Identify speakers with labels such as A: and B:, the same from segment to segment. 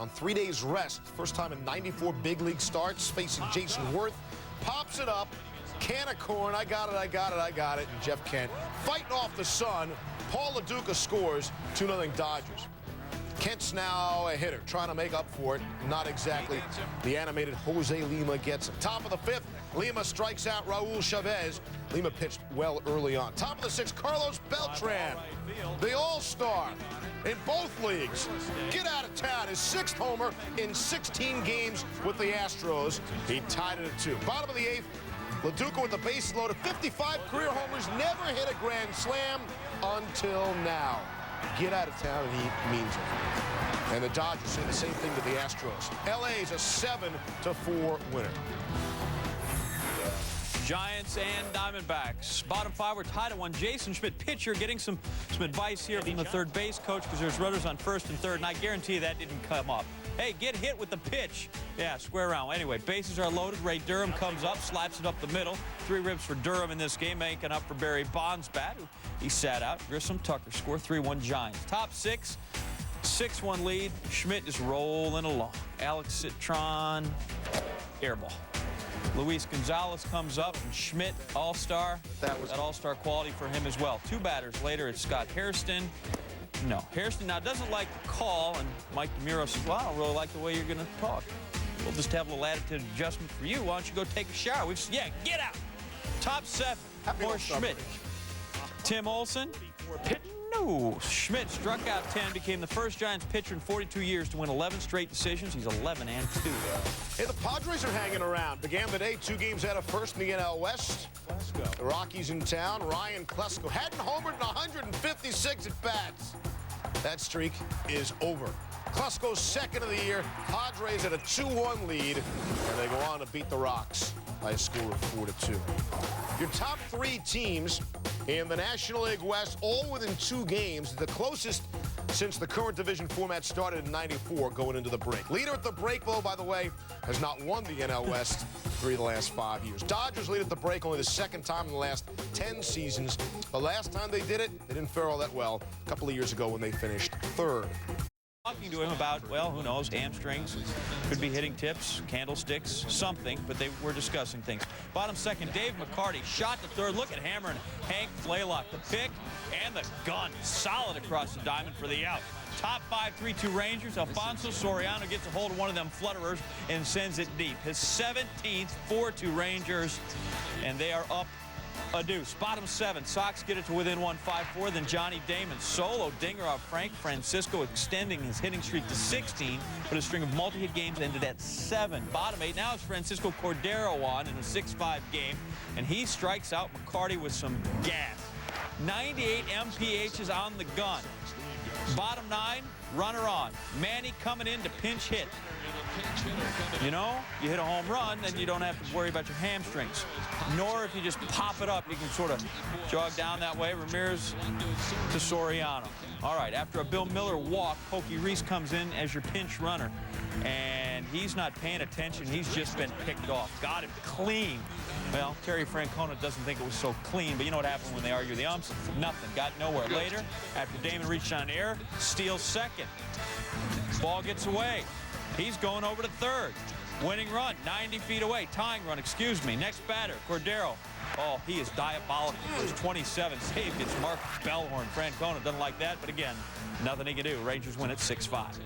A: On 3 days rest, first time in 94 big league starts, facing Jason Worth, pops it up, can of corn, I got it, and Jeff Kent fighting off the sun. Paul LaDuca scores, 2-0 Dodgers. Kent's now a hitter, trying to make up for it. Not exactly. The animated Jose Lima gets him. Top of the fifth, Lima strikes out Raul Chavez. Lima pitched well early on. Top of the sixth, Carlos Beltran, the all-star in both leagues. Get out of town. His sixth homer in 16 games with the Astros. He tied it at 2. Bottom of the eighth, LaDuca with the bases loaded. 55 career homers, never hit a grand slam until now. Get out of town, and he means it. And the Dodgers say the same thing to the Astros. LA's a 7-4 winner.
B: Giants and Diamondbacks. Bottom five, we're tied at 1. Jason Schmidt, pitcher, getting some advice here from the third base coach because there's runners on first and third, and I guarantee you that didn't come up. Hey, get hit with the pitch. Yeah, square around. Anyway, bases are loaded. Ray Durham comes up, slaps it up the middle. 3 ribs for Durham in this game, making up for Barry Bonds' bat, who he sat out. Grissom Tucker score 3-1 Giants. Top 6, 6-1 lead. Schmidt is rolling along. Alex Citron, air ball. Luis Gonzalez comes up, and Schmidt, all-star. That all-star quality for him as well. 2 batters later, it's Scott Hairston. No, Hairston now doesn't like the call, and Mike DeMuro says, well, I don't really like the way you're going to talk. We'll just have a little attitude adjustment for you. Why don't you go take a shower? We've said, yeah, get out. Top 7, more Schmidt. Tim Olson. No. Schmidt struck out 10, became the first Giants pitcher in 42 years to win 11 straight decisions. He's 11-2.
A: Hey, the Padres are hanging around. Began the day 2 games out of first in the NL West. The Rockies in town. Ryan Klesko hadn't homered in 156 at-bats. That streak is over. Klesko's second of the year. Padres at a 2-1 lead, and they go on to beat the Rocks by a score of 4-2. Your top 3 teams in the National League West, all within 2 games, the closest since the current division format started in '94 going into the break. Leader at the break, though, by the way, has not won the NL West 3 of the last 5 years. Dodgers lead at the break only the 2nd time in the last 10 seasons. The last time they did it, they didn't fare all that well a couple of years ago when they finished 3rd.
B: Talking to him about, well, who knows, hamstrings, could be hitting tips, candlesticks, something, but they were discussing things. Bottom second, Dave McCarty shot to third. Look at hammering Hank Flaylock. The pick and the gun. Solid across the diamond for the out. Top 5, 3-2 Rangers. Alfonso Soriano gets a hold of one of them flutterers and sends it deep. His 17th, 4-2 Rangers, and they are up a deuce. Bottom 7, Sox get it to within 1, 5-4. Then Johnny Damon solo dinger off Frank Francisco, extending his hitting streak to 16, but a string of multi-hit games ended at 7. Bottom 8, now it's Francisco Cordero on in a 6-5 game, and he strikes out McCarty with some gas. 98 MPHs on the gun. Bottom 9, runner on. Manny coming in to pinch hit. You know, you hit a home run, then you don't have to worry about your hamstrings. Nor if you just pop it up, you can sort of jog down that way. Ramirez to Soriano. All right, after a Bill Miller walk, Pokey Reese comes in as your pinch runner. And he's not paying attention. He's just been picked off. Got him clean. Well, Terry Francona doesn't think it was so clean, but you know what happened when they argue the umps? Nothing. Got nowhere. Later, after Damon reached on air, steals second. Ball gets away. He's going over to third. Winning run, 90 feet away. Tying run, excuse me. Next batter, Cordero. Oh, he is diabolical. His 27 save gets Mark Bellhorn. Francona doesn't like that, but again, nothing he can do. Rangers win at 6-5.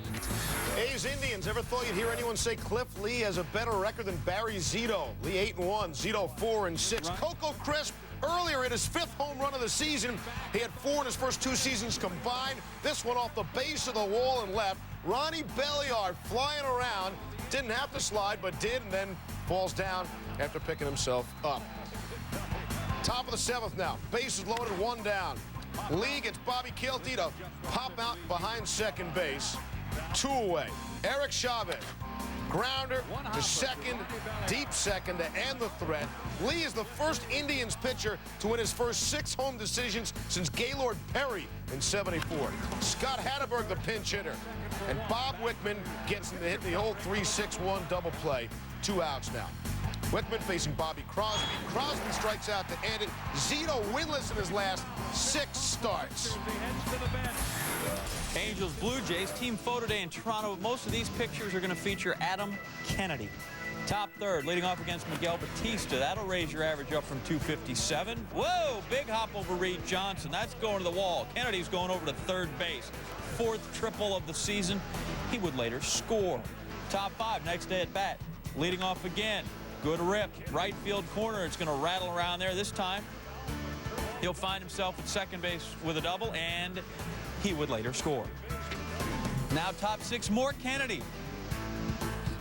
A: A's Indians. Ever thought you'd hear anyone say Cliff Lee has a better record than Barry Zito? Lee 8-1, Zito 4-6.
B: Right.
A: Coco Crisp earlier hit his 5th home run of the season. He had 4 in his first 2 seasons combined. This one off the base of the wall and left. Ronnie Belliard flying around. Didn't have to slide, but did, and then falls down after picking himself up. Top of the 7th now. Bases loaded, 1 down. Lee gets Bobby Kielty to pop out behind second base. 2 away. Eric Chavez. Grounder to second, deep second to end the threat. Lee is the first Indians pitcher to win his first 6 home decisions since Gaylord Perry in '74. Scott Hatteberg, the pinch hitter. And Bob Wickman gets him to hit the old 3-6-1 double play. 2 outs now. Wickman facing Bobby Crosby. Crosby strikes out to end it. Zito winless in his last 6 starts.
B: Angels, Blue Jays, team photo day in Toronto. Most of these pictures are going to feature Adam Kennedy. Top third, leading off against Miguel Batista. That'll raise your average up from 257. Whoa, big hop over Reed Johnson. That's going to the wall. Kennedy's going over to third base. 4th triple of the season. He would later score. Top 5, next day at bat. Leading off again. Good rip. Right field corner. It's going to rattle around there. This time, he'll find himself at second base with a double, and he would later score. Now top 6, more Kennedy.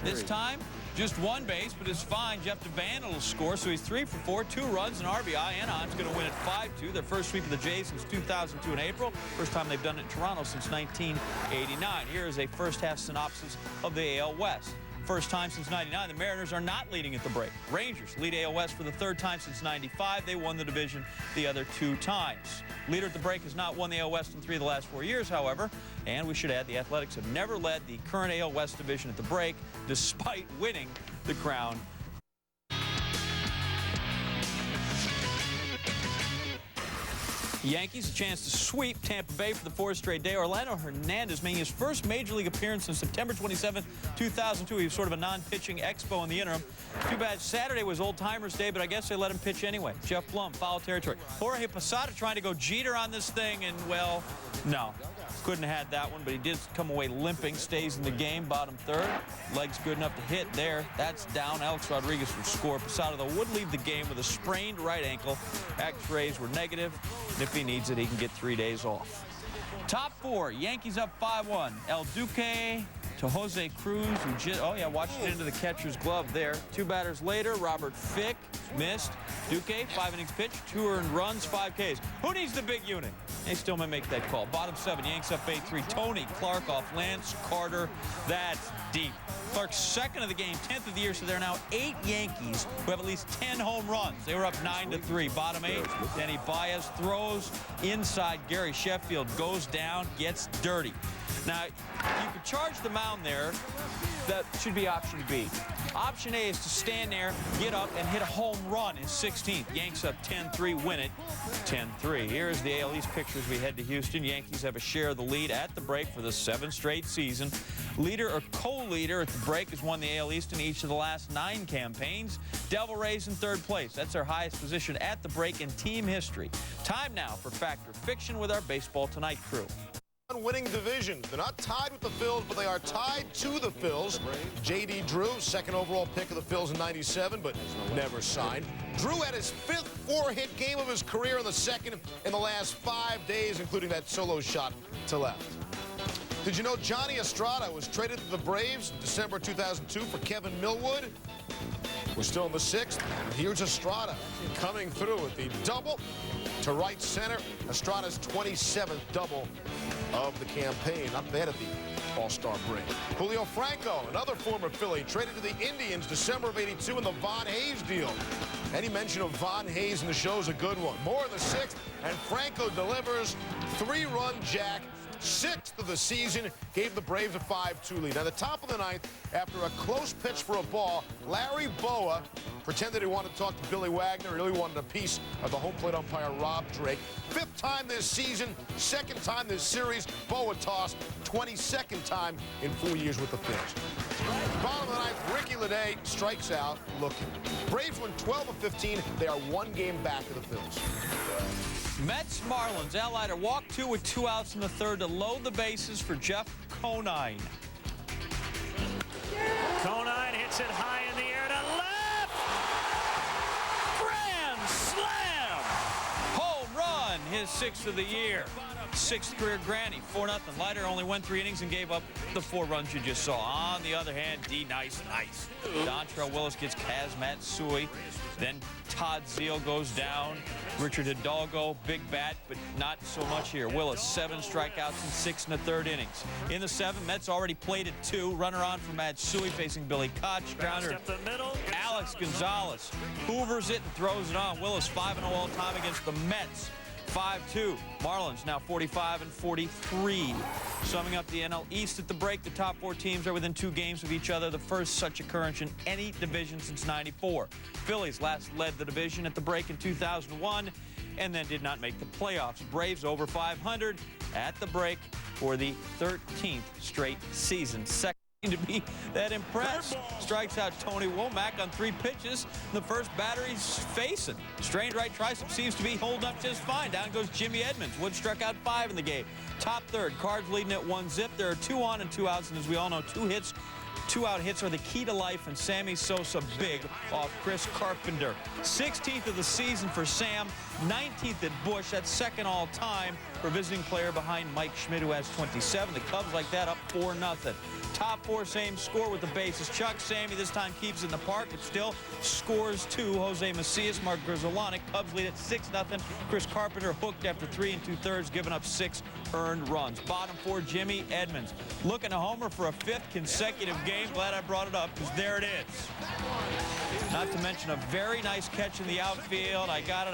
B: This time, just 1 base, but it's fine. Jeff DeVan will score, so he's 3 for 4, 2 runs, an RBI. Anaheim's going to win at 5-2. Their first sweep of the Jays since 2002 in April. First time they've done it in Toronto since 1989. Here is a first-half synopsis of the AL West. First time since 99, the Mariners are not leading at the break. Rangers lead AL West for the 3rd time since 95. They won the division the other 2 times. Leader at the break has not won the AL West in 3 of the last 4 years, however. And we should add the Athletics have never led the current AL West division at the break, despite winning the crown. Yankees a chance to sweep Tampa Bay for the 4th straight day. Orlando Hernandez making his first Major League appearance since September 27, 2002. He was sort of a non-pitching expo in the interim. Too bad Saturday was Old Timers Day, but I guess they let him pitch anyway. Jeff Blum, foul territory. Jorge Posada trying to go Jeter on this thing, and, well, no. Couldn't have had that one, but he did come away limping. Stays in the game, bottom 3rd. Legs good enough to hit there. That's down. Alex Rodriguez would score. Posada, though, would leave the game with a sprained right ankle. X-rays were negative. And if he needs it, he can get 3 days off. Top 4, Yankees up 5-1. El Duque to Jose Cruz, who just, watched it into the catcher's glove there. 2 batters later, Robert Fick missed. Duque, 5 innings pitched, 2 earned runs, 5 Ks. Who needs the big unit? They still may make that call. Bottom 7, Yanks up 8-3. Tony Clark off Lance Carter. That's deep. Clark's 2nd of the game, 10th of the year, so there are now 8 Yankees who have at least 10 home runs. They were up 9-3. Bottom 8, Denny Baez throws inside. Gary Sheffield goes down, gets dirty. Now, you could charge the mound there. That should be option B. Option A is to stand there, get up, and hit a home run in 16th. Yanks up 10-3, win it 10-3. Here's the AL East picture as we head to Houston. Yankees have a share of the lead at the break for the 7th straight season. Leader or co-leader at the break has won the AL East in each of the last 9 campaigns. Devil Rays in 3rd place. That's their highest position at the break in team history. Time now for Fact or Fiction with our Baseball Tonight crew.
A: Winning divisions. They're not tied with the Phils, but they are tied to the Phils. J.D. Drew, 2nd overall pick of the Phils in '97, but never signed. Drew had his 5th 4-hit game of his career in the 2nd in the last 5 days, including that solo shot to left. Did you know Johnny Estrada was traded to the Braves in December 2002 for Kevin Millwood? We're still in the 6th. Here's Estrada coming through with the double to right center. Estrada's 27th double of the campaign. Not bad at the All-Star break. Julio Franco, another former Philly, traded to the Indians December of '82 in the Von Hayes deal. Any mention of Von Hayes in the show is a good one. More in the 6th, and Franco delivers 3-run jack. 6th of the season, gave the Braves a 5-2 lead. Now, the top of the 9th, after a close pitch for a ball, Larry Boa pretended he wanted to talk to Billy Wagner. He really wanted a piece of the home plate umpire, Rob Drake. 5th time this season, 2nd time this series. Boa tossed, 22nd time in 4 years with the Phils. Bottom of the 9th, Ricky Leday strikes out looking. Braves win 12 of 15. They are 1 game back of the Phils.
B: Mets Marlins. Al Leiter walked 2 with 2 outs in the 3rd to load the bases for Jeff Conine.
C: Conine hits it high in the air to left.
B: Grand slam! Home run, his 6th of the year. 6th career granny, 4-0. Leiter only went 3 innings and gave up the 4 runs you just saw. On the other hand, D. Nice. Dontrell Willis gets Kaz Matsui. Then Todd Zeal goes down. Richard Hidalgo, big bat, but not so much here. Willis, 7 strikeouts in 6 1/3 innings. In the 7th, Mets already played at 2. Runner on for Matsui facing Billy Koch. Grounder, Alex Gonzalez hoovers it and throws it on. Willis 5-0 all time against the Mets. 5-2. Marlins now 45-43. Summing up the NL East at the break, the top 4 teams are within 2 games of each other, the first such occurrence in any division since '94. Phillies last led the division at the break in 2001 and then did not make the playoffs. Braves over 500 at the break for the 13th straight season. Second to be that impressed. Strikes out Tony Womack on 3 pitches. The first batter he's facing. Strained right tricep seems to be holding up just fine. Down goes Jimmy Edmonds. Wood struck out 5 in the game. Top third. Cards leading at 1-0. There are 2 on and 2 outs, and as we all know, 2-out hits are the key to life, and Sammy Sosa big off Chris Carpenter. 16th of the season for Sam, 19th at Busch. That's second all-time for visiting player behind Mike Schmidt, who has 27. The Cubs like that up 4-0. Top 4, same score with the bases. Chuck Sammy this time keeps it in the park, but still scores 2. Jose Macias, Mark Grudzielanek. Cubs lead at 6-0. Chris Carpenter hooked after 3 2/3, giving up 6 earned runs. Bottom 4, Jimmy Edmonds. Looking to homer for a 5th consecutive game. Glad I brought it up, because there it is. Not to mention a very nice catch in the outfield. I got it.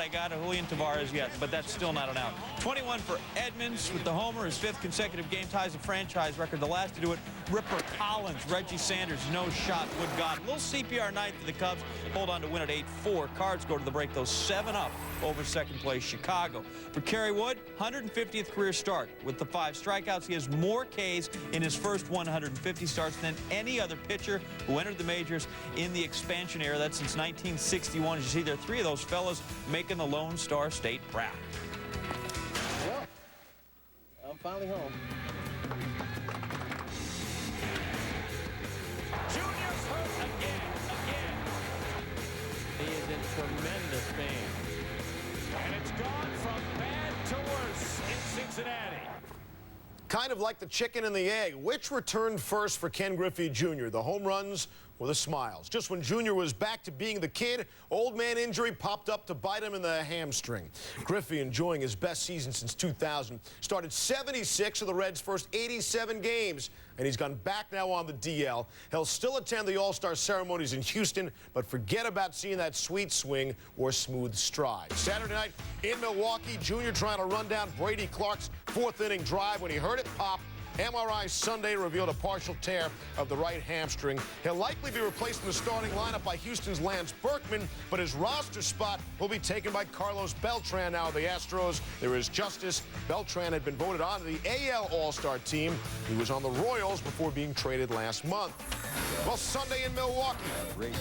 B: Julian Tavares yet, but that's still not an out. 21 for Edmonds with the homer. His 5th consecutive game ties the franchise record. The last to do it, Ripper Collins. Reggie Sanders, no shot. Wood got it. Little CPR 9th for the Cubs. Hold on to win at 8-4. Cards go to the break, though, 7-up over second place Chicago. For Kerry Wood, 150th career start. With the 5 strikeouts, he has more Ks in his first 150 starts than any other pitcher who entered the majors in the expansion era. That's since 1961. As you see there, 3 of those fellas making the Lone Star State proud.
D: Well, I'm finally home.
C: Junior's hurt again.
D: He is in tremendous pain.
C: And it's gone from bad to worse in Cincinnati.
A: Kind of like the chicken and the egg. Which returned first for Ken Griffey Jr., the home runs or the smiles? Just when Jr. was back to being the kid, old man injury popped up to bite him in the hamstring. Griffey enjoying his best season since 2000. Started 76 of the Reds' first 87 games, and he's gone back now on the DL. He'll still attend the All-Star ceremonies in Houston, but forget about seeing that sweet swing or smooth stride. Saturday night in Milwaukee, Jr. trying to run down Brady Clark's 4th-inning drive. When he heard it pop, MRI Sunday revealed a partial tear of the right hamstring. He'll likely be replaced in the starting lineup by Houston's Lance Berkman, but his roster spot will be taken by Carlos Beltran now of the Astros. There is justice. Beltran had been voted onto the AL All-Star team. He was on the Royals before being traded last month. Well, Sunday in Milwaukee,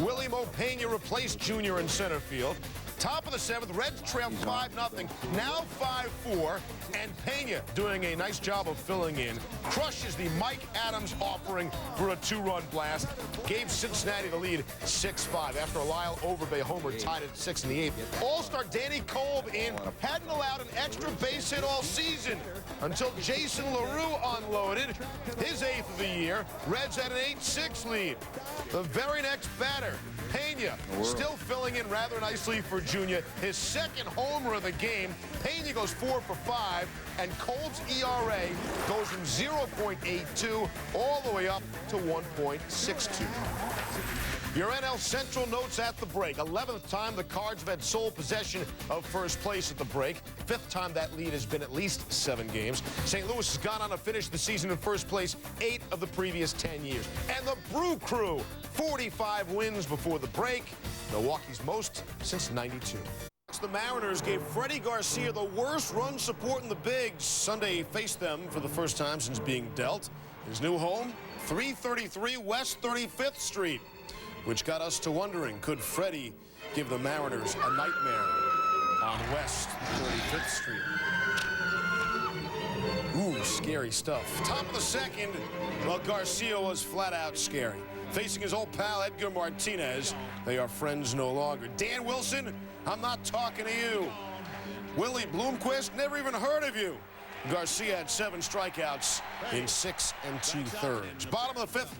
A: Willie Mo Pena replaced Jr. in center field. Top of the 7th, Reds trailed 5-0, now 5-4, and Pena doing a nice job of filling in. Crushes the Mike Adams offering for a 2-run blast. Gave Cincinnati the lead 6-5 after a Lyle Overbay homer tied at 6 in the 8th. All-Star Danny Kolb hadn't allowed an extra base hit all season until Jason LaRue unloaded his 8th of the year. Reds had an 8-6 lead. The very next batter, Pena, still filling in rather nicely for Jr. His 2nd homer of the game. Pena goes 4 for 5, and Kolb's ERA goes from 0.82 all the way up to 1.62. Your NL Central notes at the break. 11th time the Cards have had sole possession of first place at the break. 5th time that lead has been at least 7 games. St. Louis has gone on to finish the season in first place 8 of the previous 10 years. And the Brew Crew, 45 wins before the break. Milwaukee's most since '92. The Mariners gave Freddie Garcia the worst run support in the bigs. Sunday faced them for the first time since being dealt. His new home, 333 West 35th Street, which got us to wondering, could Freddie give the Mariners a nightmare on West 35th Street? Ooh, scary stuff. Top of the 2nd, well, Garcia was flat out scary. Facing his old pal Edgar Martinez, they are friends no longer. Dan Wilson, I'm not talking to you. Willie Bloomquist, never even heard of you. Garcia had 7 strikeouts in 6 2/3. Bottom of the 5th,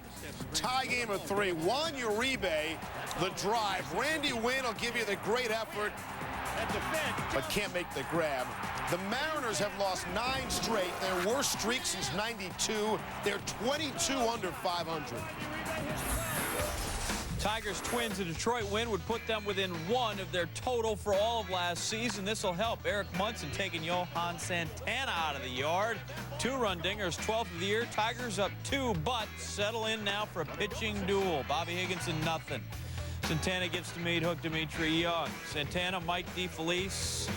A: tie game of 3. Juan Uribe, the drive. Randy Wynn will give you the great effort, but can't make the grab. The Mariners have lost 9 straight, their worst streak since '92. They're 22 under 500.
B: Tigers Twins, a Detroit win would put them within 1 of their total for all of last season. This will help. Eric Munson taking Johan Santana out of the yard. 2-run dingers, 12th of the year. Tigers up 2, but settle in now for a pitching duel. Bobby Higginson, nothing. Santana gets to meet Hook Dimitri Young. Santana, Mike DeFelice.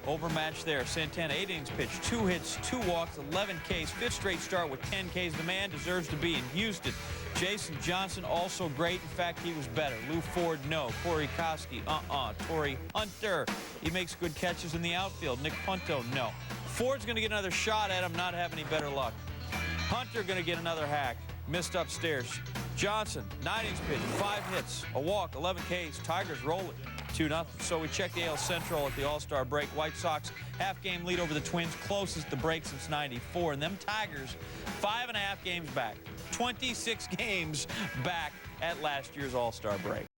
B: Overmatched there. Santana, 8 innings pitched, 2 hits, 2 walks, 11 Ks. 5th straight start with 10 Ks. The man deserves to be in Houston. Jason Johnson, also great. In fact, he was better. Lou Ford, no. Corey Koski, Torrey Hunter, he makes good catches in the outfield. Nick Punto, no. Ford's going to get another shot at him, not have any better luck. Hunter going to get another hack. Missed upstairs. Johnson, 9 innings pitched, 5 hits, a walk, 11 Ks. Tigers rolling 2-0. So we check the AL Central at the All-Star break. White Sox half-game lead over the Twins, closest to break since '94. And them Tigers, 5.5 games back, 26 games back at last year's All-Star break.